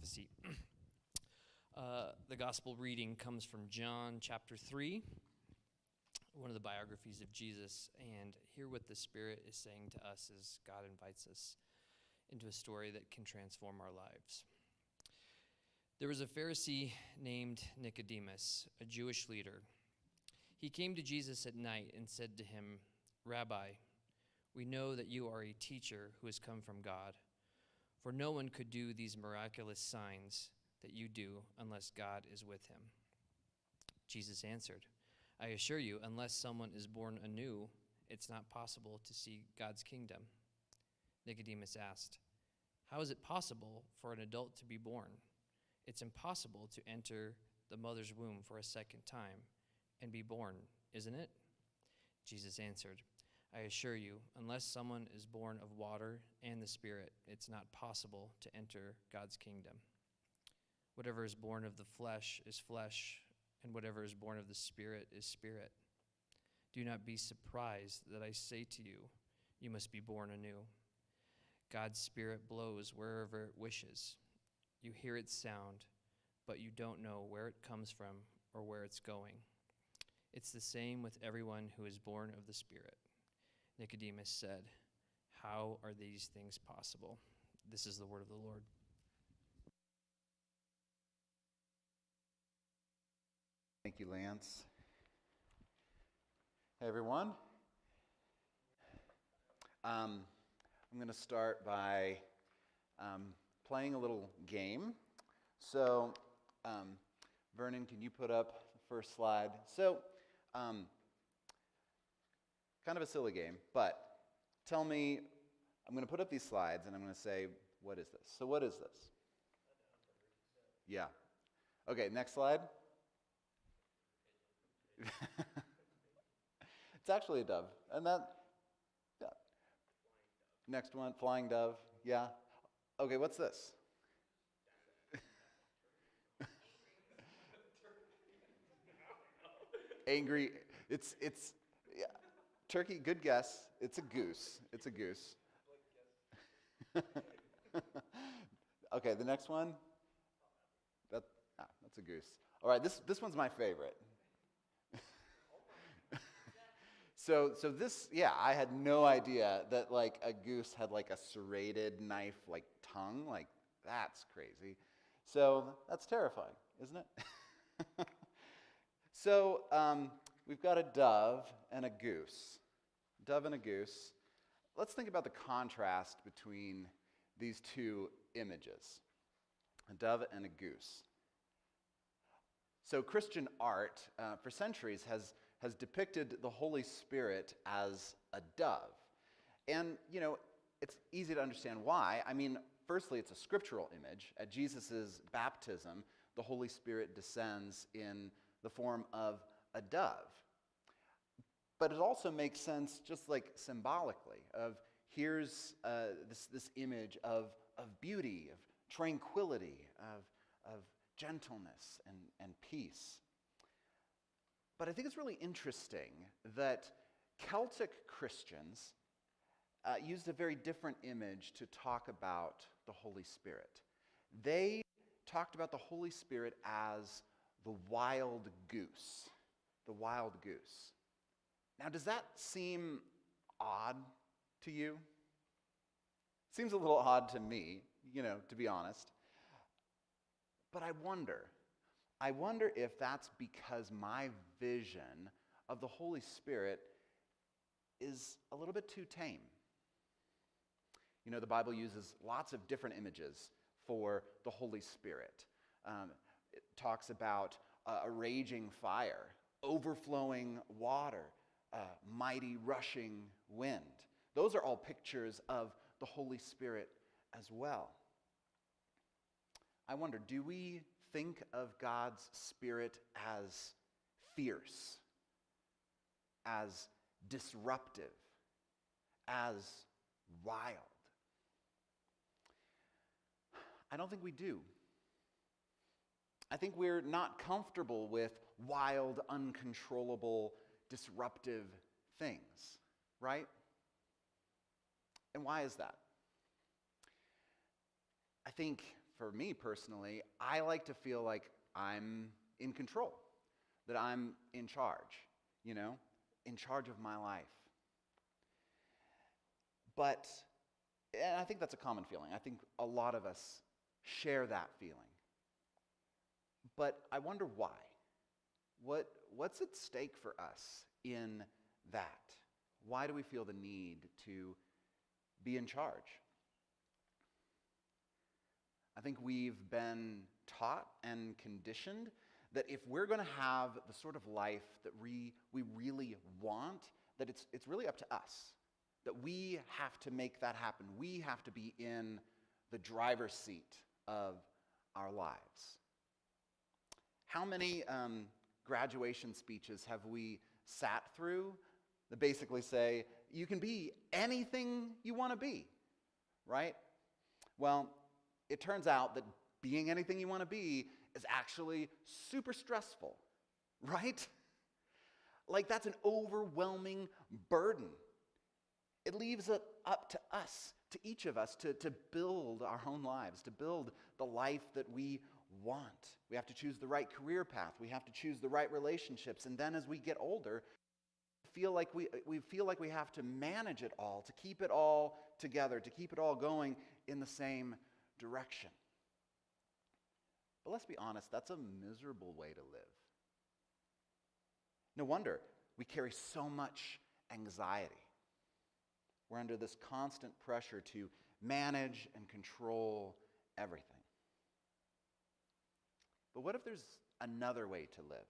a seat. The gospel reading comes from John chapter 3, one of the biographies of Jesus, and hear what the Spirit is saying to us as God invites us into a story that can transform our lives. There was a Pharisee named Nicodemus, a Jewish leader. He came to Jesus at night and said to him, "Rabbi, we know that you are a teacher who has come from God, for no one could do these miraculous signs that you do unless God is with him." Jesus answered, "I assure you, unless someone is born anew, it's not possible to see God's kingdom." Nicodemus asked, "How is it possible for an adult to be born? It's impossible to enter the mother's womb for a second time and be born, isn't it?" Jesus answered, "I assure you, unless someone is born of water and the Spirit, it's not possible to enter God's kingdom. Whatever is born of the flesh is flesh, and whatever is born of the Spirit is spirit. Do not be surprised that I say to you, you must be born anew. God's Spirit blows wherever it wishes. You hear its sound, but you don't know where it comes from or where it's going. It's the same with everyone who is born of the Spirit." Nicodemus said, "How are these things possible?" This is the word of the Lord. Thank you, Lance. Hey, everyone. I'm going to start by playing a little game. So, Vernon, can you put up the first slide? So, kind of a silly game, but tell me, I'm going to put up these slides and I'm going to say, what is this? So what is this? Yeah. Okay, next slide. It's actually a dove. And that, yeah. Next one, flying dove. Yeah. Okay, what's this? Angry. It's yeah. Turkey, good guess. It's a goose. It's a goose. Okay, the next one. That's a goose. All right, this one's my favorite. So this, yeah, I had no idea that like a goose had like a serrated knife like tongue. Like, that's crazy. So that's terrifying, isn't it? So we've got a dove and a goose. Dove and a goose. Let's think about the contrast between these two images. A dove and a goose. So Christian art for centuries has depicted the Holy Spirit as a dove. And, you know, it's easy to understand why. I mean, firstly, it's a scriptural image. At Jesus' baptism, the Holy Spirit descends in the form of a dove. But it also makes sense just like symbolically of here's this image of beauty, of tranquility, of gentleness and peace. But I think it's really interesting that Celtic Christians used a very different image to talk about the Holy Spirit. They talked about the Holy Spirit as the wild goose. The wild goose. Now, does that seem odd to you? Seems a little odd to me, to be honest. But I wonder if that's because my vision of the Holy Spirit is a little bit too tame. You know, the Bible uses lots of different images for the Holy Spirit. It talks about a raging fire, overflowing water, mighty rushing wind. Those are all pictures of the Holy Spirit as well. I wonder, do we think of God's Spirit as fierce, as disruptive, as wild? I don't think we do. I think we're not comfortable with wild, uncontrollable, disruptive things, right? And why is that? I think for me personally, I like to feel like I'm in control, that I'm in charge, in charge of my life. But, and I think that's a common feeling. I think a lot of us share that feeling. But I wonder why. What's at stake for us in that? Why do we feel the need to be in charge? I think we've been taught and conditioned that if we're going to have the sort of life that we really want, that it's really up to us, that we have to make that happen. We have to be in the driver's seat of our lives. How many graduation speeches have we sat through that basically say, you can be anything you want to be, right? Well, it turns out that being anything you want to be is actually super stressful, right? Like, that's an overwhelming burden. It leaves it up to us, to each of us, to build our own lives, to build the life that we want. We have to choose the right career path. We have to choose the right relationships. And then as we get older, we feel like we have to manage it all, to keep it all together, to keep it all going in the same direction. But let's be honest, that's a miserable way to live. No wonder we carry so much anxiety. We're under this constant pressure to manage and control everything. But what if there's another way to live?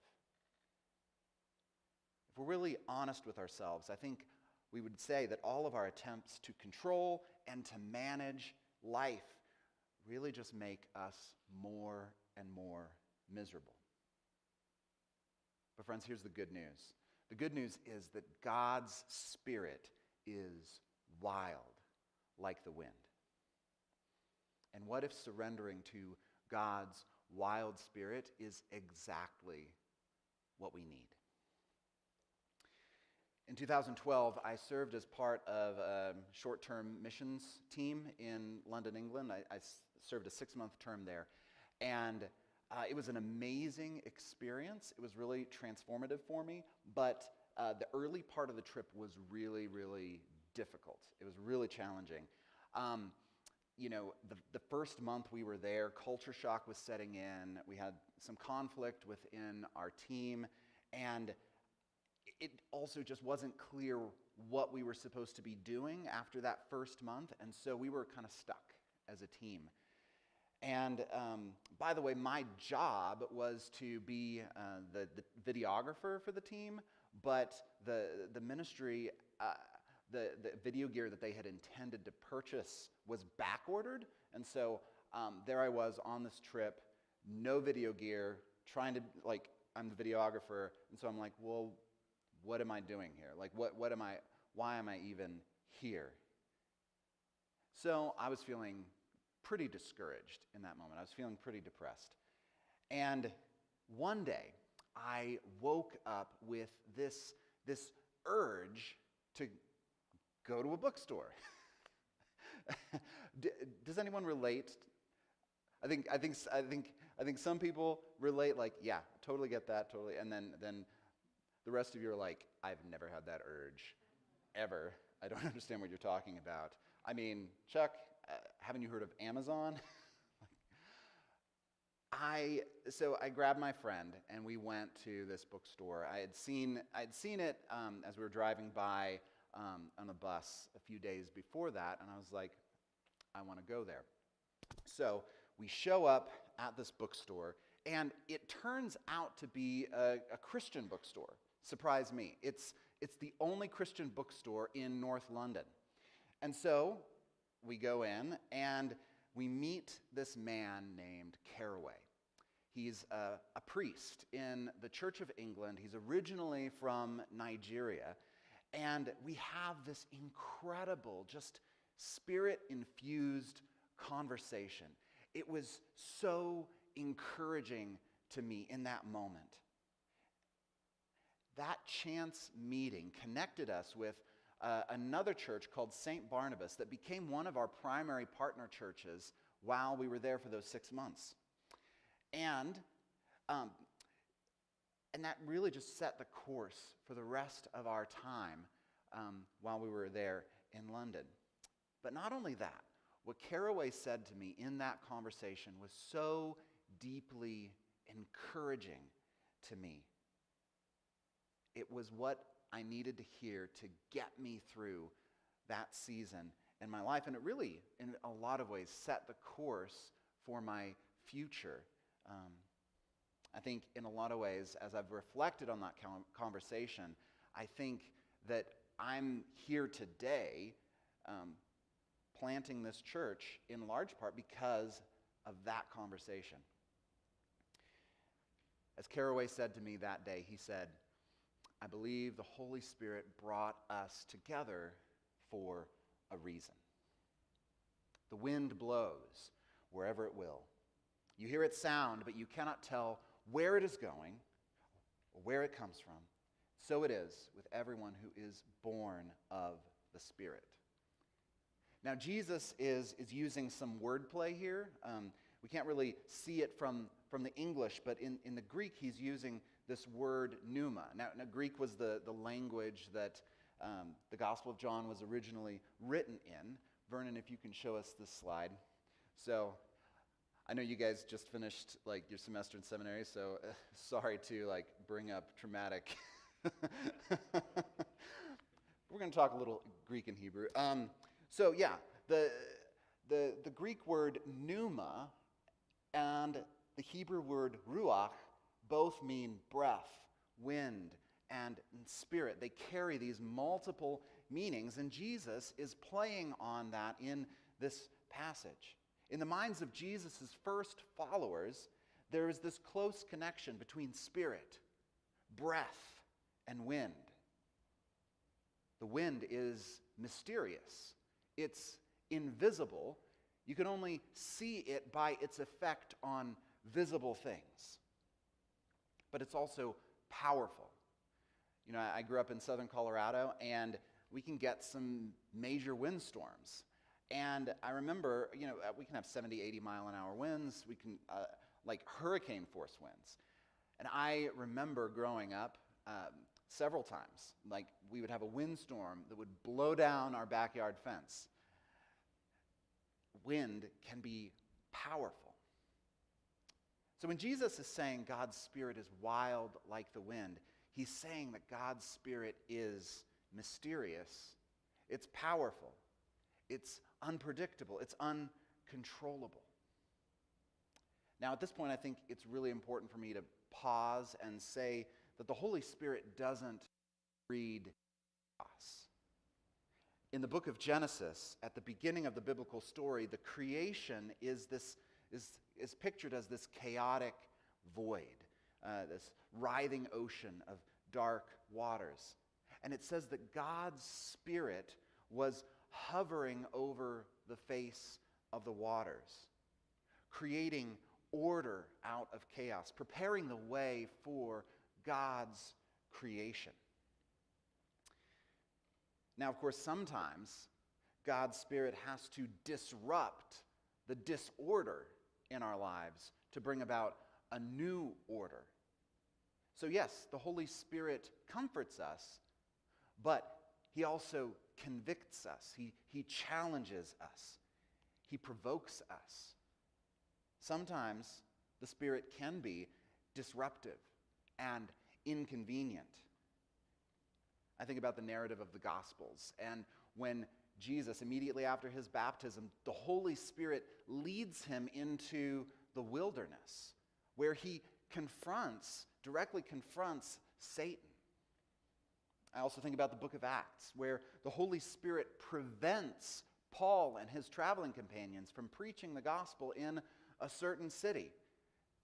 If we're really honest with ourselves, I think we would say that all of our attempts to control and to manage life really just make us more and more miserable. But friends, here's the good news. The good news is that God's Spirit is wild like the wind. And what if surrendering to God's wild Spirit is exactly what we need? In 2012, I served as part of a short-term missions team in London, England. I served a 6-month term there. And it was an amazing experience. It was really transformative for me. But the early part of the trip was really, really difficult. It was really challenging. The first month we were there, culture shock was setting in. We had some conflict within our team. And it also just wasn't clear what we were supposed to be doing after that first month, and so we were kind of stuck as a team. And by the way, my job was to be the videographer for the team, but the ministry, the video gear that they had intended to purchase was back-ordered, and so there I was on this trip, no video gear, trying to, I'm the videographer, and so I'm like, well, what am I doing here? Why am I even here? So I was feeling pretty discouraged in that moment. I was feeling pretty depressed. And one day, I woke up with this urge to go to a bookstore. Does anyone relate? I think some people relate, yeah, totally get that, totally. And then the rest of you are like, I've never had that urge, ever. I don't understand what you're talking about. I mean, Chuck, haven't you heard of Amazon? So I grabbed my friend and we went to this bookstore. I'd seen it as we were driving by on the bus a few days before that, and I was like, I want to go there. So we show up at this bookstore, and it turns out to be a Christian bookstore. Surprised me. It's the only Christian bookstore in North London. And so we go in and we meet this man named Caraway. He's a priest in the Church of England. He's originally from Nigeria. And we have this incredible, just spirit-infused conversation. It was so encouraging to me in that moment. That chance meeting connected us with another church called St. Barnabas that became one of our primary partner churches while we were there for those 6 months. And that really just set the course for the rest of our time while we were there in London. But not only that, what Caraway said to me in that conversation was so deeply encouraging to me. It was what I needed to hear to get me through that season in my life. And it really, in a lot of ways, set the course for my future. I think in a lot of ways, as I've reflected on that conversation, I think that I'm here today planting this church in large part because of that conversation. As Caraway said to me that day, he said, I believe the Holy Spirit brought us together for a reason. The wind blows wherever it will. You hear its sound, but you cannot tell where it is going or where it comes from. So it is with everyone who is born of the Spirit. Now, Jesus is using some wordplay here. We can't really see it from the English, but in the Greek, he's using this word pneuma. Now Greek was the language that the Gospel of John was originally written in. Vernon, if you can show us this slide. So I know you guys just finished your semester in seminary, so sorry to bring up traumatic. We're going to talk a little Greek and Hebrew. So yeah, the Greek word pneuma and the Hebrew word ruach both mean breath, wind, and spirit. They carry these multiple meanings, and Jesus is playing on that in this passage. In the minds of Jesus' first followers, there is this close connection between spirit, breath, and wind. The wind is mysterious. It's invisible. You can only see it by its effect on visible things. But it's also powerful. You know, I grew up in southern Colorado, and we can get some major windstorms. And I remember, we can have 70, 80 mile an hour winds. We can, hurricane force winds. And I remember growing up several times, we would have a windstorm that would blow down our backyard fence. Wind can be powerful. So when Jesus is saying God's Spirit is wild like the wind, he's saying that God's Spirit is mysterious, it's powerful, it's unpredictable, it's uncontrollable. Now at this point, I think it's really important for me to pause and say that the Holy Spirit doesn't breed chaos. In the book of Genesis, at the beginning of the biblical story, the creation is pictured as this chaotic void, this writhing ocean of dark waters. And it says that God's Spirit was hovering over the face of the waters, creating order out of chaos, preparing the way for God's creation. Now, of course, sometimes God's Spirit has to disrupt the disorder in our lives to bring about a new order. So yes, the Holy Spirit comforts us, but he also convicts us. He challenges us. He provokes us. Sometimes the Spirit can be disruptive and inconvenient. I think about the narrative of the Gospels, and when Jesus, immediately after his baptism, the Holy Spirit leads him into the wilderness, where he directly confronts Satan. I also think about the book of Acts, where the Holy Spirit prevents Paul and his traveling companions from preaching the gospel in a certain city.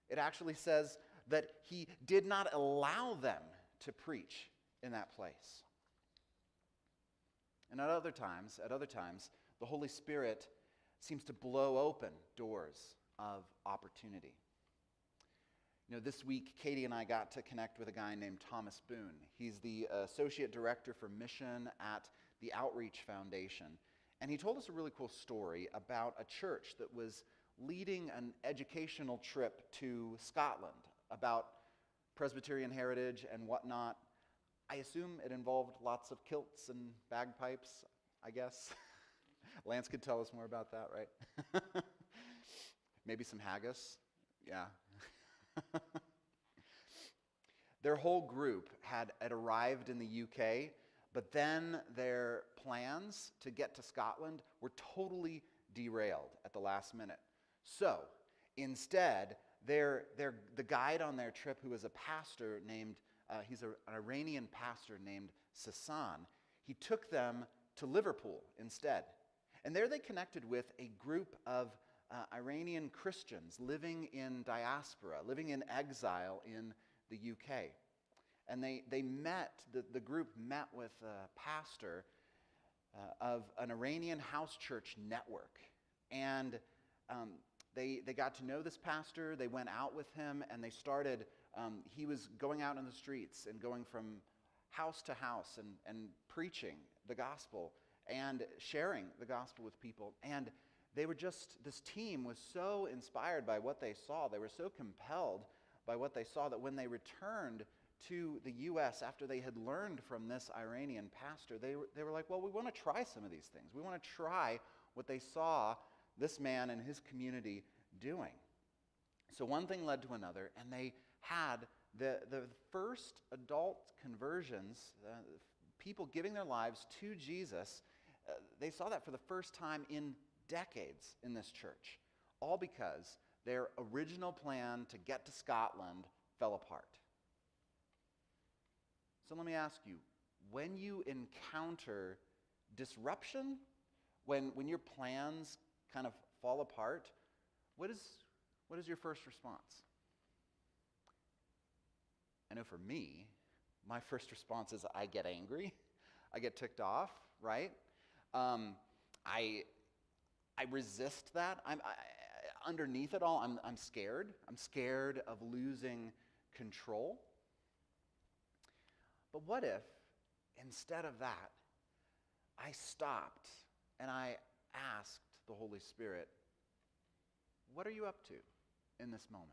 It actually says that he did not allow them to preach in that place. And at other times, the Holy Spirit seems to blow open doors of opportunity. This week, Katie and I got to connect with a guy named Thomas Boone. He's the Associate Director for Mission at the Outreach Foundation. And he told us a really cool story about a church that was leading an educational trip to Scotland about Presbyterian heritage and whatnot. I assume it involved lots of kilts and bagpipes, I guess. Lance could tell us more about that, right? Maybe some haggis. Yeah. Their whole group had arrived in the UK, but then their plans to get to Scotland were totally derailed at the last minute. So instead, the guide on their trip, who was a pastor named, he's an Iranian pastor named Sasan, he took them to Liverpool instead. And there they connected with a group of Iranian Christians living in diaspora, living in exile in the UK. And the group met with a pastor of an Iranian house church network. And they got to know this pastor, they went out with him, and they started, he was going out in the streets and going from house to house and preaching the gospel and sharing the gospel with people. And this team was so inspired by what they saw, they were so compelled by what they saw, that when they returned to the U.S. after they had learned from this Iranian pastor, they were like, well, we want to try some of these things. We want to try what they saw this man and his community doing. So one thing led to another, and they had the first adult conversions, people giving their lives to Jesus. They saw that for the first time in decades in this church, all because their original plan to get to Scotland fell apart. So let me ask you, when you encounter disruption, when your plans kind of fall apart, what is your first response? I know for me, my first response is I get angry, I get ticked off, right? I resist that. Underneath it all, I'm scared. I'm scared of losing control. But what if, instead of that, I stopped and I asked the Holy Spirit, what are you up to in this moment?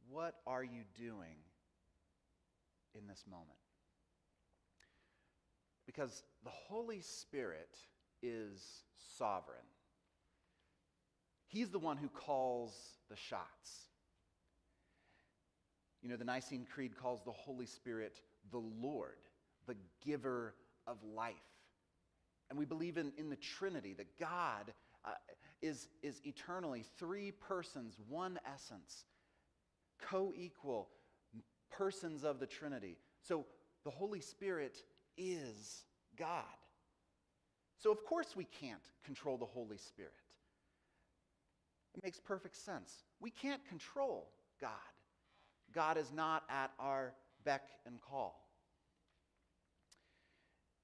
What are you doing in this moment? Because the Holy Spirit is sovereign. He's the one who calls the shots. You know, the Nicene Creed calls the Holy Spirit the Lord, the giver of life. And we believe in the Trinity, that God is eternally three persons, one essence, co-equal persons of the Trinity. So the Holy Spirit is God. So of course we can't control the Holy Spirit. It makes perfect sense. We can't control God. God is not at our beck and call.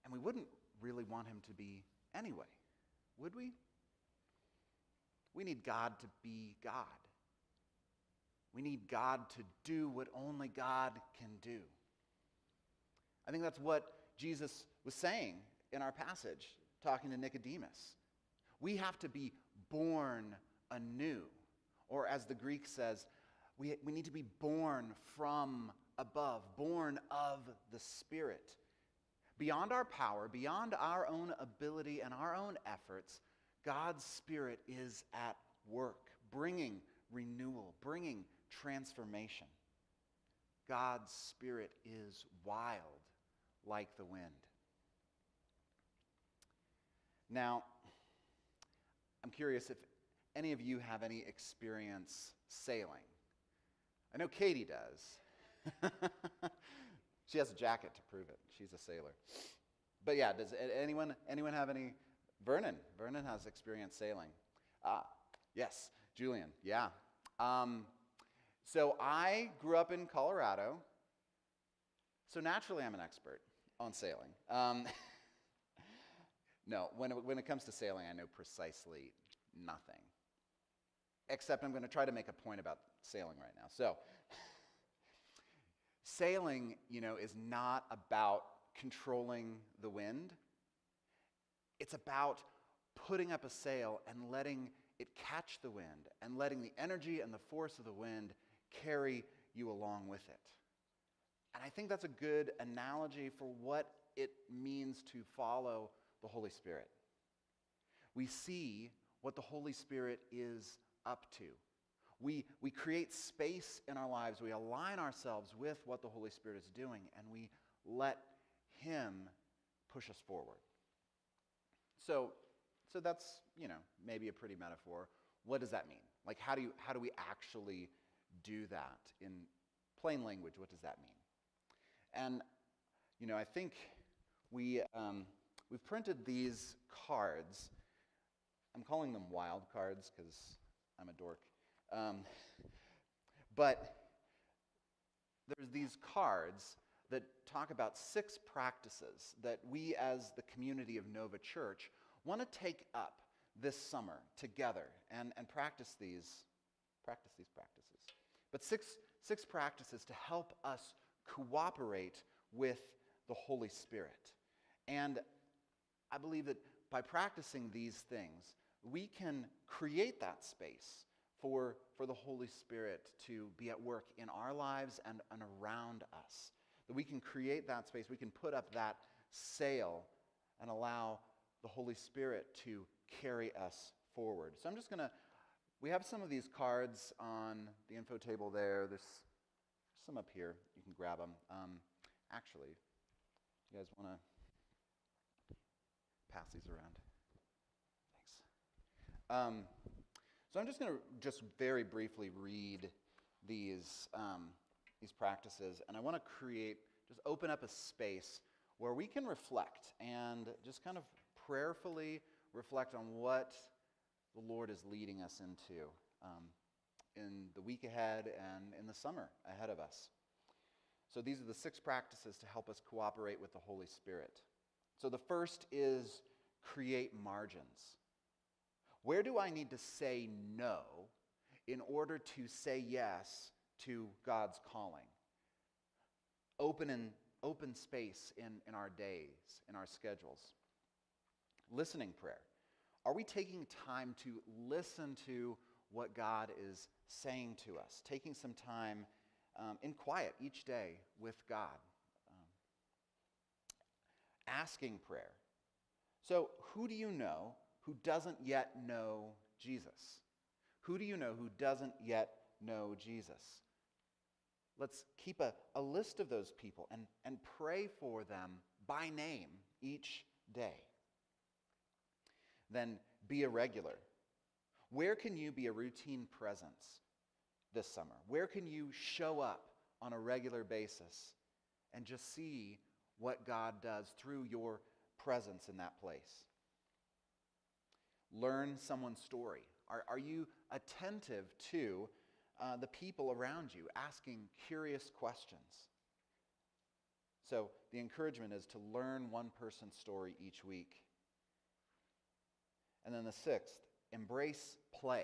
And we wouldn't really want him to be anyway, would we? We need God to be God. We need God to do what only God can do. I think that's what Jesus was saying in our passage, talking to Nicodemus. We have to be born anew. Or as the Greek says, we need to be born from above, born of the Spirit. Beyond our power, beyond our own ability and our own efforts, God's Spirit is at work, bringing renewal, bringing transformation. God's Spirit is wild like the wind. Now, I'm curious if any of you have any experience sailing. I know Katie does. She has a jacket to prove it. She's a sailor. But yeah, does anyone have any? Vernon has experience sailing. Yes, Julian, yeah. So I grew up in Colorado, so naturally I'm an expert on sailing. No, when it comes to sailing, I know precisely nothing. Except I'm going to try to make a point about sailing right now. So, sailing, is not about controlling the wind. It's about putting up a sail and letting it catch the wind and letting the energy and the force of the wind carry you along with it. And I think that's a good analogy for what it means to follow the Holy Spirit. We see what the Holy Spirit is up to. We create space in our lives. We align ourselves with what the Holy Spirit is doing, and we let Him push us forward. So that's, maybe a pretty metaphor. What does that mean? Like, how do we actually do that? In plain language, what does that mean? And, I think we've printed these cards. I'm calling them wild cards because I'm a dork. But there's these cards that talk about 6 practices that we as the community of Nova Church want to take up this summer together and practice these practices. But six practices to help us cooperate with the Holy Spirit. And I believe that by practicing these things, we can create that space for the Holy Spirit to be at work in our lives and around us. That we can create that space, we can put up that sail and allow the Holy Spirit to carry us forward. So we have some of these cards on the info table there. There's some up here. You can grab them. Actually, you guys want to pass these around? Thanks. So I'm just going to very briefly read these practices, and I want to open up a space where we can reflect and just kind of prayerfully reflect on what the Lord is leading us into in the week ahead and in the summer ahead of us. So these are the 6 practices to help us cooperate with the Holy Spirit. So the first is create margins. Where do I need to say no in order to say yes to God's calling? Open space in our days, in our schedules. Listening prayer. Are we taking time to listen to what God is saying to us? Taking some time in quiet each day with God. Asking prayer. So who do you know who doesn't yet know Jesus? Who do you know who doesn't yet know Jesus? Let's keep a list of those people and pray for them by name each day. Then be a regular. Where can you be a routine presence this summer? Where can you show up on a regular basis and just see what God does through your presence in that place? Learn someone's story. Are you attentive to the people around you, asking curious questions? So the encouragement is to learn one person's story each week. And then the 6th, embrace play.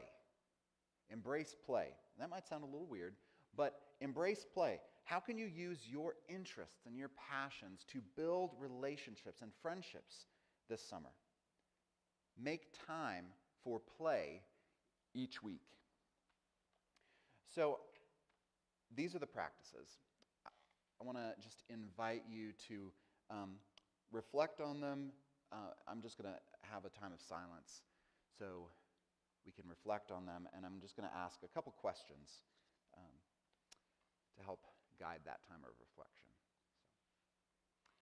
Embrace play. That might sound a little weird, but embrace play. How can you use your interests and your passions to build relationships and friendships this summer? Make time for play each week. So these are the practices. I want to just invite you to reflect on them. I'm just going to have a time of silence so we can reflect on them, and I'm just going to ask a couple questions to help guide that time of reflection.